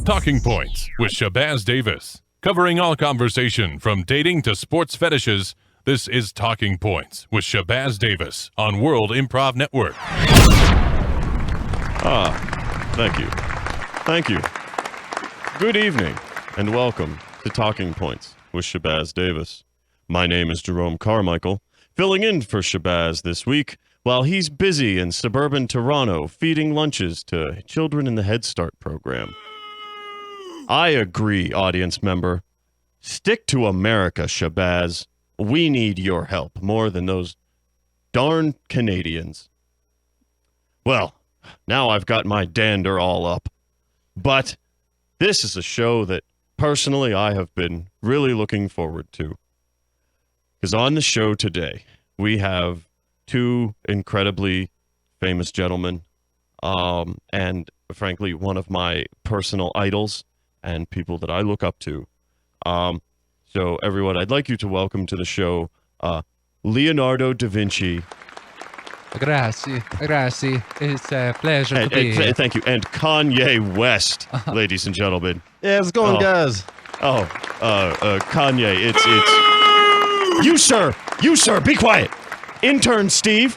Talking Points with Shabazz Davis. Covering all conversation from dating to sports fetishes, this is Talking Points with Shabazz Davis on World Improv Network. Thank you. Thank you. Good evening, and welcome to Talking Points with Shabazz Davis. My name is Jerome Carmichael, filling in for Shabazz this week while he's busy in suburban Toronto feeding lunches to children in the Head Start program. I agree, audience member. Stick to America, Shabazz. We need your help more than those darn Canadians. Well, now I've got my dander all up. But this is a show that, personally, I have been really looking forward to. Because on the show today, we have two incredibly famous gentlemen, and frankly, one of my personal idols and people that I look up to. So everyone, I'd like you to welcome to the show Leonardo da Vinci. Grazie. It's a pleasure to be here. Thank you. And Kanye West, ladies and gentlemen. Yeah, how's it going, guys? Kanye, it's you, sir, be quiet. Intern Steve,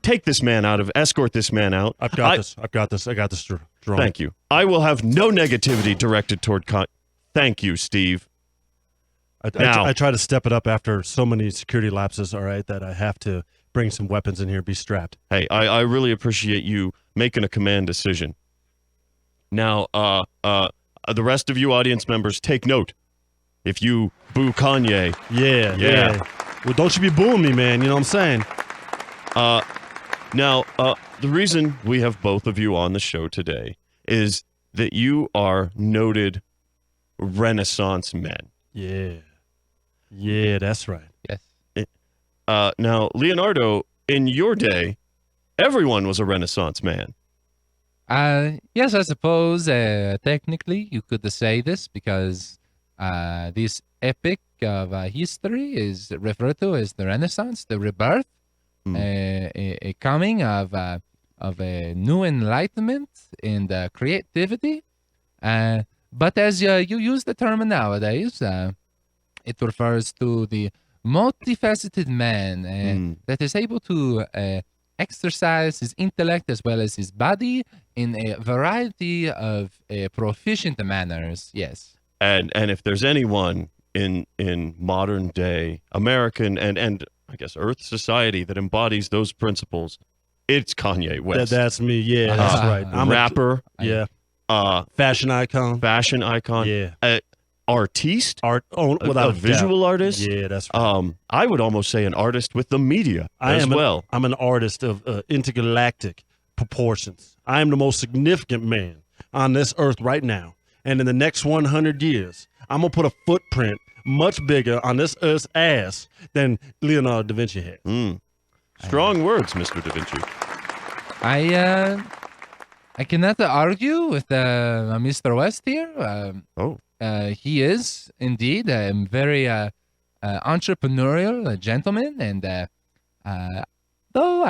take this man escort this man out. I got this, Jerome. Thank you. I will have no negativity directed toward Thank you, Steve. I try to step it up after so many security lapses, all right, that I have to bring some weapons in here and be strapped. Hey, I really appreciate you making a command decision. Now, the rest of you audience members, take note. If you boo Kanye. Yeah. Well, don't you be booing me, man. You know what I'm saying? Now, the reason we have both of you on the show today is that you are noted Renaissance men. Yeah, that's right. Yes. Now, Leonardo, in your day, everyone was a Renaissance man. Yes, I suppose technically you could say this because this epic of history is referred to as the Renaissance, the rebirth, a coming of a new enlightenment and creativity. But as you use the term nowadays, it refers to the multifaceted man that is able to exercise his intellect as well as his body in a variety of proficient manners. Yes. And if there's anyone in modern day American and I guess Earth society that embodies those principles, it's Kanye West. That's me. Yeah, that's right. I'm a rapper. Fashion icon. Yeah. Artiste. Without a visual artist. Yeah, that's right. I would almost say an artist with the media as well. I'm an artist of intergalactic proportions. I am the most significant man on this earth right now. And in the next 100 years, I'm going to put a footprint much bigger on this earth's ass than Leonardo da Vinci had. Strong words, Mr. da Vinci. I cannot argue with Mr. West here. He is indeed a very entrepreneurial gentleman, and though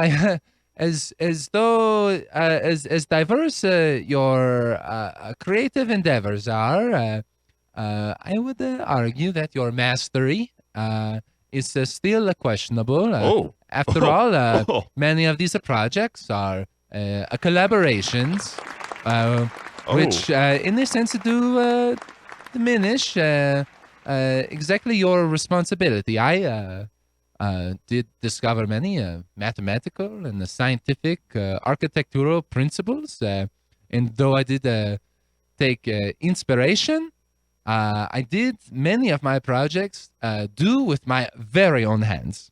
as diverse your creative endeavors are, I would argue that your mastery is still questionable. After all, many of these projects are collaborations, which in a sense do diminish exactly your responsibility. I did discover many mathematical and scientific architectural principles, and though I did take inspiration, I did many of my projects do with my very own hands.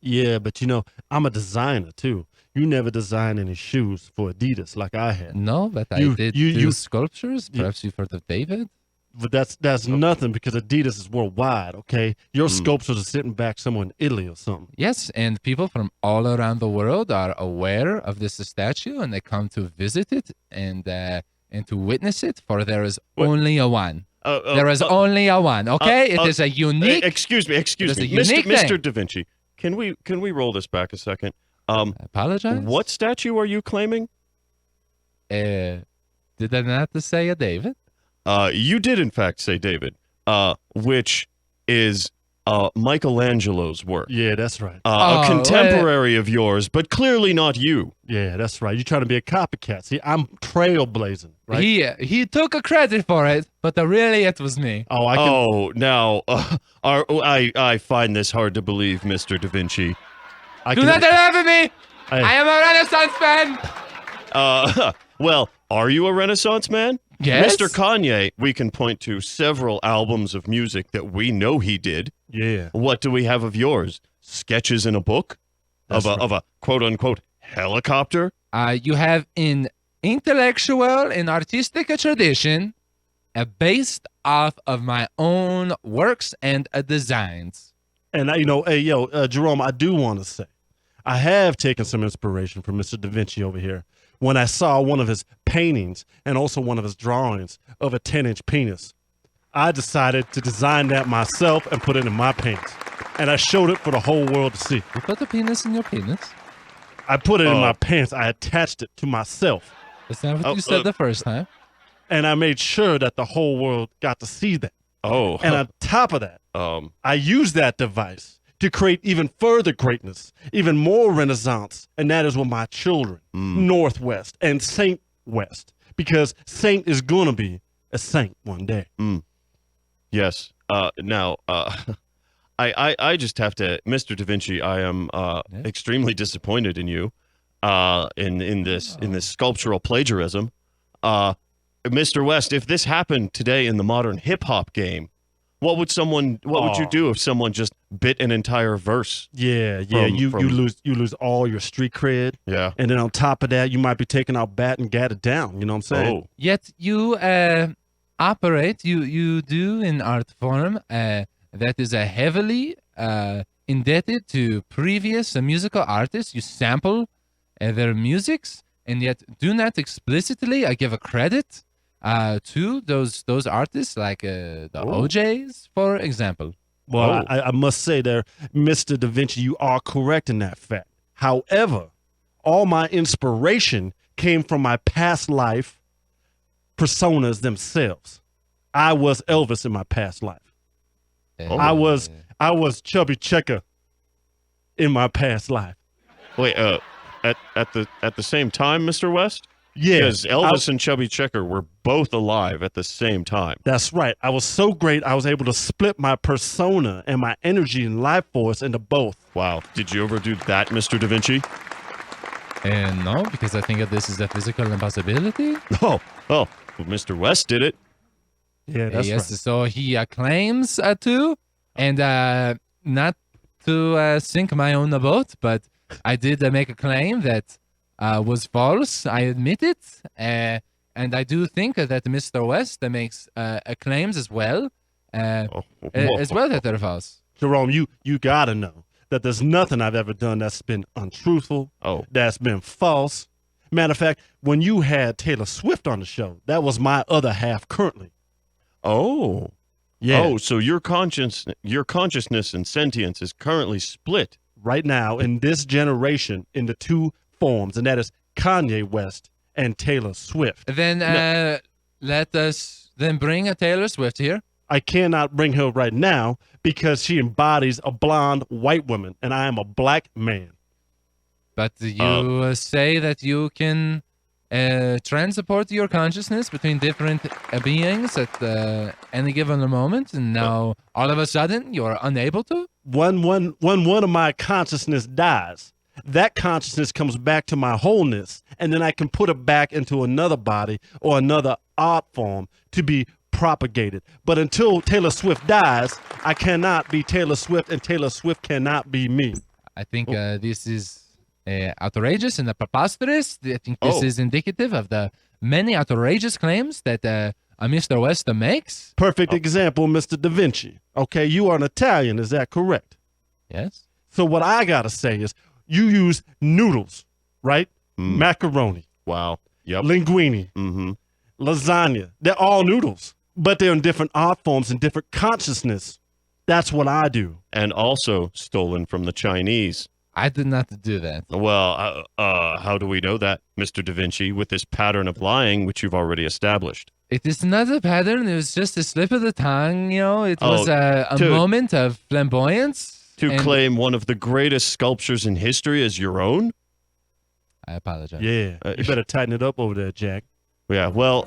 Yeah, but I'm a designer too. You never designed any shoes for Adidas like I had. No, but I did do sculptures. Perhaps you've heard of David. But that's nothing because Adidas is worldwide, okay? Your sculptures are sitting back somewhere in Italy or something. Yes, and people from all around the world are aware of this statue, and they come to visit it and to witness it, for there is only a one. There is only a one, okay? It is a unique... Excuse me. Mr. Da Vinci, can we roll this back a second? Apologize? What statue are you claiming? Did I not say a David? You did, in fact, say David, which is Michelangelo's work. Yeah, that's right. A contemporary of yours, but clearly not you. Yeah, that's right. You're trying to be a copycat. See, I'm trailblazing, right? He took a credit for it, but really it was me. Oh, I can. Now, I find this hard to believe, Mr. Da Vinci. I Do can not laugh at me! Hey. I am a Renaissance man! Well, are you a Renaissance man? Yes. Mr. Kanye, we can point to several albums of music that we know he did. Yeah. What do we have of yours? Sketches in a book? That's of a quote-unquote helicopter? You have an intellectual and artistic tradition based off of my own works and designs. And, hey, Jerome, I do want to say, I have taken some inspiration from Mr. Da Vinci over here when I saw one of his paintings and also one of his drawings of a 10-inch penis. I decided to design that myself and put it in my paintings. And I showed it for the whole world to see. You put the penis in your penis? I put it in my pants. I attached it to myself. That's not what you said the first time. And I made sure that the whole world got to see that. Oh. And on top of that, I used that device to create even further greatness, even more renaissance, and that is with my children, Northwest and Saint West, because Saint is going to be a saint one day. Yes. Now, I just have to, Mr. Da Vinci, I am extremely disappointed in you in this sculptural plagiarism. Mr. West, if this happened today in the modern hip-hop game, what would you do if someone just bit an entire verse? Yeah, you lose all your street cred. Yeah. And then on top of that, you might be taking out bat and gat it down. You know what I'm saying? Oh. Yet you operate, you do an art form that is heavily indebted to previous musical artists. You sample their musics, and yet do not explicitly give a credit to those artists, like the OJs, for example. Well, I must say there, Mr. Da Vinci, you are correct in that fact. However, all my inspiration came from my past life personas themselves. I was Elvis in my past life. I was Chubby Checker in my past life. Wait, at the same time, Mr. West? Yeah. Because Elvis and Chubby Checker were both alive at the same time. That's right. I was so great, I was able to split my persona and my energy and life force into both. Wow. Did you ever do that, Mr. Da Vinci? No, because I think that this is a physical impossibility. Oh, well, Mr. West did it. Yeah, that's yes, right. so he claims to, and not to sink my own boat, but I did make a claim that was false. I admit it, and I do think that Mr. West makes claims as well, as well that they're false. Jerome, you gotta know that there's nothing I've ever done that's been untruthful, that's been false. Matter of fact, when you had Taylor Swift on the show, that was my other half currently. Oh. Yeah. Oh, so your consciousness and sentience is currently split. Right now, in this generation, into two forms, and that is Kanye West and Taylor Swift. Then let us then bring a Taylor Swift here. I cannot bring her right now because she embodies a blonde white woman, and I am a black man. But you say that you can transport your consciousness between different beings at any given moment, and now all of a sudden you're unable to? When one of my consciousness dies, that consciousness comes back to my wholeness, and then I can put it back into another body or another art form to be propagated. But until Taylor Swift dies, I cannot be Taylor Swift, and Taylor Swift cannot be me. I think this is outrageous and preposterous. I think this is indicative of the many outrageous claims that Mr. West makes. Perfect example, Mr. Da Vinci. Okay, you are an Italian, is that correct? Yes. So what I gotta say is, you use noodles, right? Macaroni. Wow. Yep. Linguine. Mm-hmm. Lasagna. They're all noodles, but they're in different art forms and different consciousness. That's what I do. And also stolen from the Chinese, I did not do that. Well, how do we know that, Mr. Da Vinci, with this pattern of lying which you've already established? It is not a pattern. It was just a slip of the tongue. It was a to- moment of flamboyance. To and- claim one of the greatest sculptures in history as your own? I apologize. Yeah, you better tighten it up over there, Jack. Yeah, well,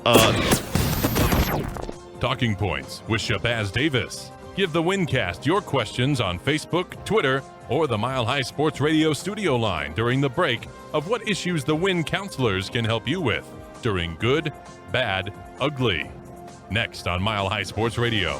Talking Points with Shabazz Davis. Give the Wincast your questions on Facebook, Twitter, or the Mile High Sports Radio studio line during the break of what issues the Win counselors can help you with during good, bad, ugly. Next on Mile High Sports Radio.